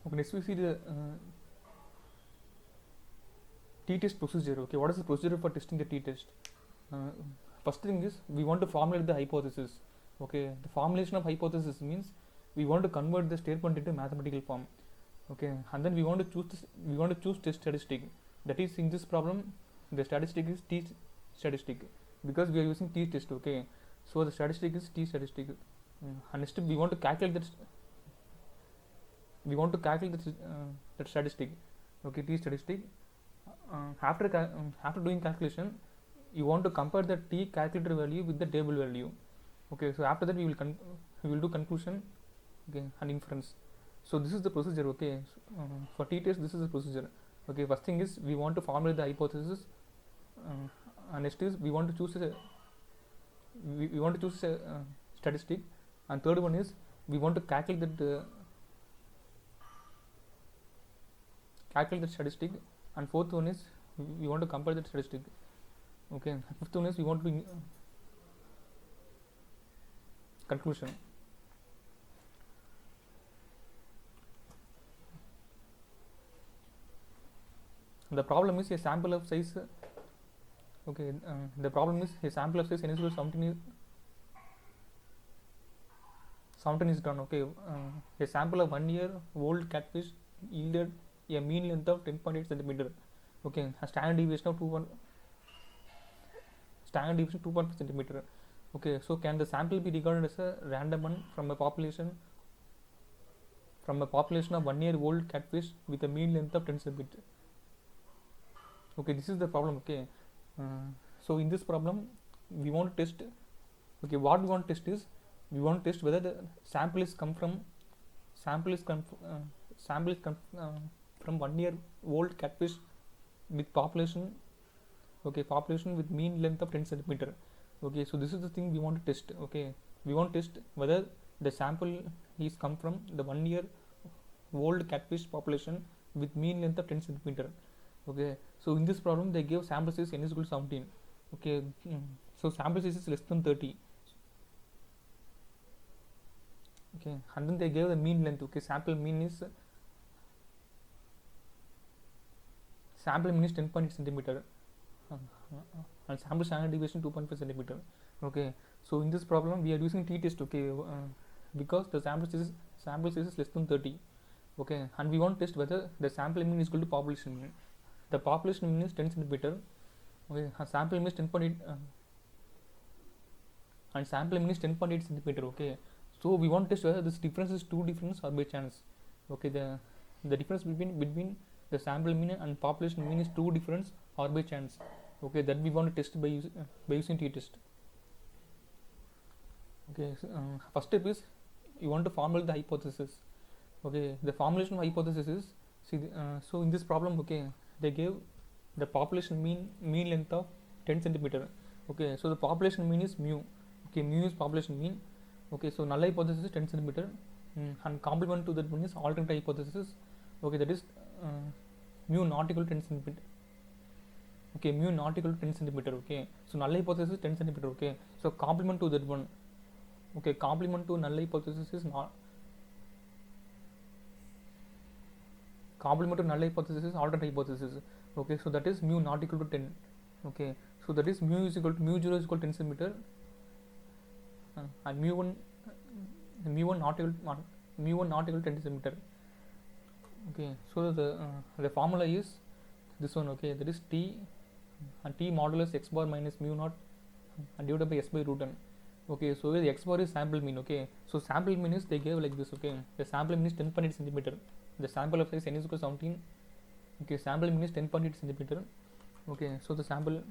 Okay, next we see the t-test procedure. Okay, what is the procedure for testing the t-test? uh, First thing is we want to formulate the hypothesis. Okay, the formulation of hypothesis means we want to convert the statement into mathematical form. Okay, and then we want to choose test statistic. That is, in this problem the statistic is t statistic because we are using t test. Okay, so the statistic is t statistic. And next we want to calculate that that statistic. Okay, t statistic. After doing calculation, you want to compare the t calculated value with the table value. Okay, so after that we will do conclusion, okay, and inference. So this is the procedure. Okay, so, for t test this is the procedure. Okay, first thing is we want to formulate the hypothesis, and next is we want to choose a statistic, and third one is we want to calculate that statistic, and fourth one is we want to compare that statistic. Okay, fifth one is we want to conclusion. The problem is a sample of size. Okay, the problem is a sample of size n equals 17 is done. Okay, a sample of 1 year old catfish yielded a mean length of 10.8 centimeter. Okay, a standard deviation of 2.5 centimeter. Okay, so can the sample be regarded as a random one from a population of 1 year old catfish with a mean length of 10 centimeter? Okay, this is the problem. Okay, so in this problem we want to test. Okay, what we want to test is we want to test whether the sample is come from 1 year old catfish with population. Okay, population with mean length of 10 centimeter. Okay, so this is the thing we want to test. Okay, we want to test whether the sample is come from the 1 year old catfish population with mean length of 10 centimeter. Okay, so in this problem they gave sample size n is equal to 17. Okay, so sample size is less than 30. Okay, and then they gave the mean length. Okay, sample mean is 10.8 centimeter, and sample standard deviation 2.5 centimeter. Okay, so in this problem we are using t-test. Okay, because the sample size is less than 30. Okay, and we want to test whether the sample mean is equal to population mean. The population mean is 10 centimeter. Okay, sample mean is 10.8 and sample mean is 10.8 centimeter. Okay, so we want to test whether this difference is true difference or by chance. Okay, the difference between the sample mean and population mean is true difference or by chance. Okay, that we want to test by using t-test. Okay, so, first step is you want to formulate the hypothesis. Okay, the formulation of hypothesis is so in this problem, okay, they gave the population mean length of 10 centimeter. Okay, so the population mean is mu. Okay, mu is population mean. Okay, so null hypothesis is 10 centimeter, and complement to that one is alternate hypothesis. Okay, that is mu not equal to 10 centimeter. Okay, mu not equal to 10 centimeter. Okay, so null hypothesis is 10 centimeter. Okay, so complement to that one. Okay, complement to null hypothesis is not. Complement to null hypothesis is alternate hypothesis. Okay, so that is mu not equal to 10. Okay, so that is mu 0 is equal to 10 centimeter, and mu 1 not equal to 10 centimeter. Okay, so the formula is this one. Okay, that is t and t modulus x bar minus mu naught and divided by s by root n. Okay, so the x bar is sample mean. Okay, so sample mean is they gave like this. Okay, the sample mean is 10.8 centimeter. The sample of size n is equal to 17. Okay, sample mean is 10.8 centimeter. Okay, so the sample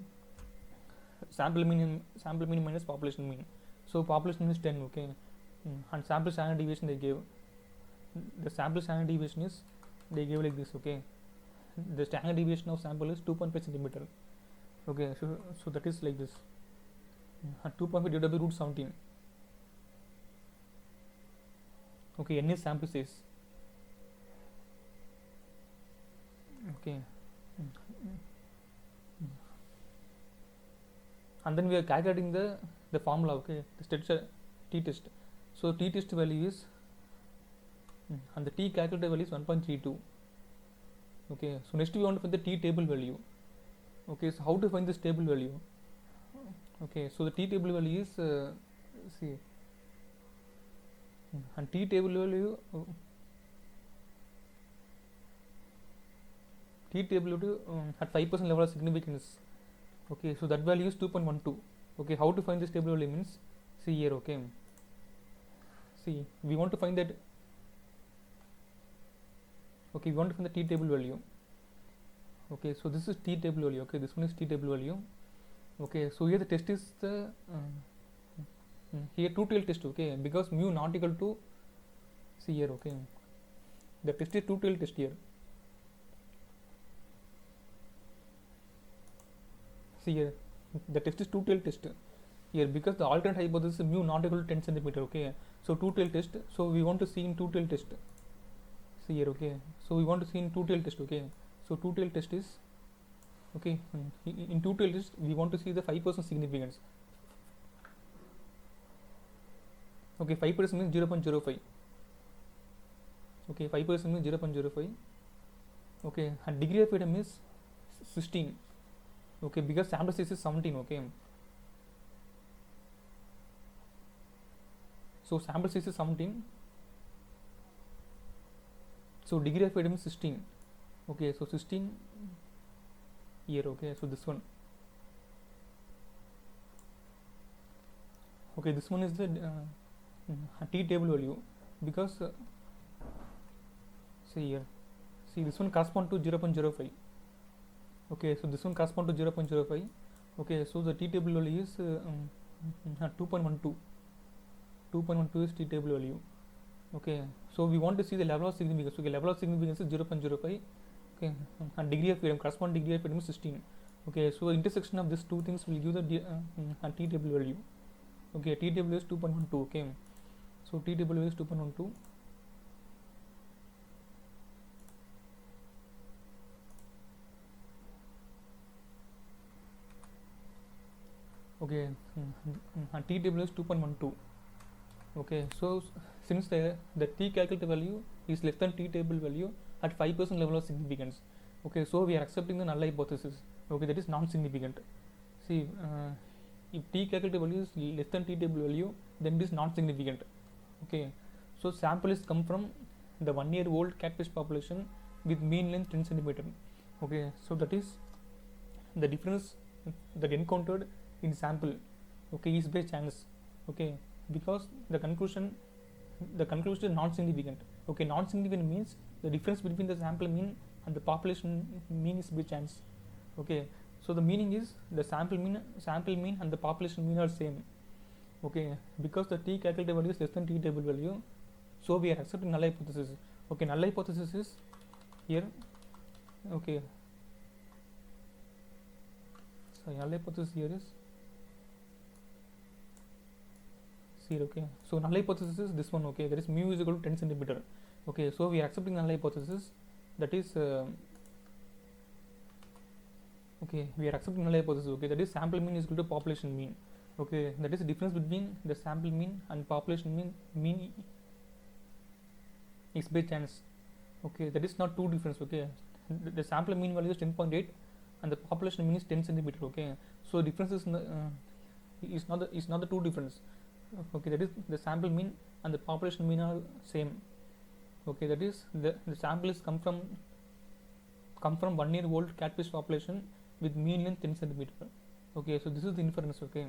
mean minus population mean. So population mean is 10. Okay, and sample standard deviation they gave. The sample standard deviation is they gave like this. Okay, the standard deviation of sample is 2.5 centimeter. Okay, so that is like this. 2.5 divided by root 17. Okay, n is sample size. Okay, and then we are calculating the formula. Okay, the t-test. So t-test value is and the t calculated value is 1.32. Okay, so next we want to find the t table value. Okay, so how to find this table value? Okay, so the t table value is see, and t table value t table value at 5% level of significance. Okay, so that value is 2.12. Okay, how to find this table value means, see here. Okay, see, we want to find that. Okay, we want to find the t table value. Okay, so this is t table value. Okay, this one is t table value. Okay, so here the test is the here two-tailed test. Okay, because mu not equal to, see here. Okay, the test is two-tailed test here. See here, the test is two-tailed test here, because the alternate hypothesis is mu not equal to 10 centimeter. Okay, so two-tailed test. So we want to see in two-tailed test. See here. Okay, so we want to see in two-tailed test. Okay, so two-tailed test is, okay, in two-tailed test we want to see the 5% significance. Okay, 5% means 0.05. Okay, 5% means 0.05. Okay, and degree of freedom is 16. Okay, because sample size is 17. Okay, so sample size is 17, so degree of freedom is 16. Okay, so 16 here. Okay, so this one. Okay, this one is the t table value, because see here, see, this one correspond to 0.05. Okay, so this one correspond to 0.05. Okay, so the t table value is 2.12. 2.12 is t table value. Okay, so we want to see the level of significance. Okay, level of significance is 0.05. Okay, and degree of freedom, corresponding degree of freedom is 16. Okay, so the intersection of these two things will give the t table value. Okay, t table is 2.12. Okay, so t table is 2.12. Okay, t table is 2.12. Okay, so since the t calculated value is less than t table value at 5% level of significance. Okay, so we are accepting the null hypothesis. Okay, that is non-significant. See, if t calculated value is less than t table value, then it is non-significant. Okay, so sample is come from the 1-year-old catfish population with mean length 10 centimeter. Okay, so that is the difference that encountered in sample. Okay, is by chance. Okay, because the conclusion is non-significant. Okay, non-significant means the difference between the sample mean and the population mean is by chance. Okay, so the meaning is the sample mean and the population mean are same. Okay, because the t calculated value is less than t table value, so we are accepting null hypothesis. Okay, null hypothesis is here. Okay, so null hypothesis here is here. Okay, so null hypothesis is this one. Okay, that is mu is equal to 10 centimeter. Okay, so we are accepting null hypothesis, that is okay, we are accepting null hypothesis. Okay, that is sample mean is equal to population mean. Okay, that is the difference between the sample mean and population mean is by chance. Okay, that is not two difference. Okay, the sample mean value is 10.8 and the population mean is 10 centimeter. Okay, so difference is not the two difference. Okay, that is the sample mean and the population mean are same. Okay, that is the sample is come from 1-year-old catfish population with mean length 10 centimeter. Okay, so this is the inference. Okay,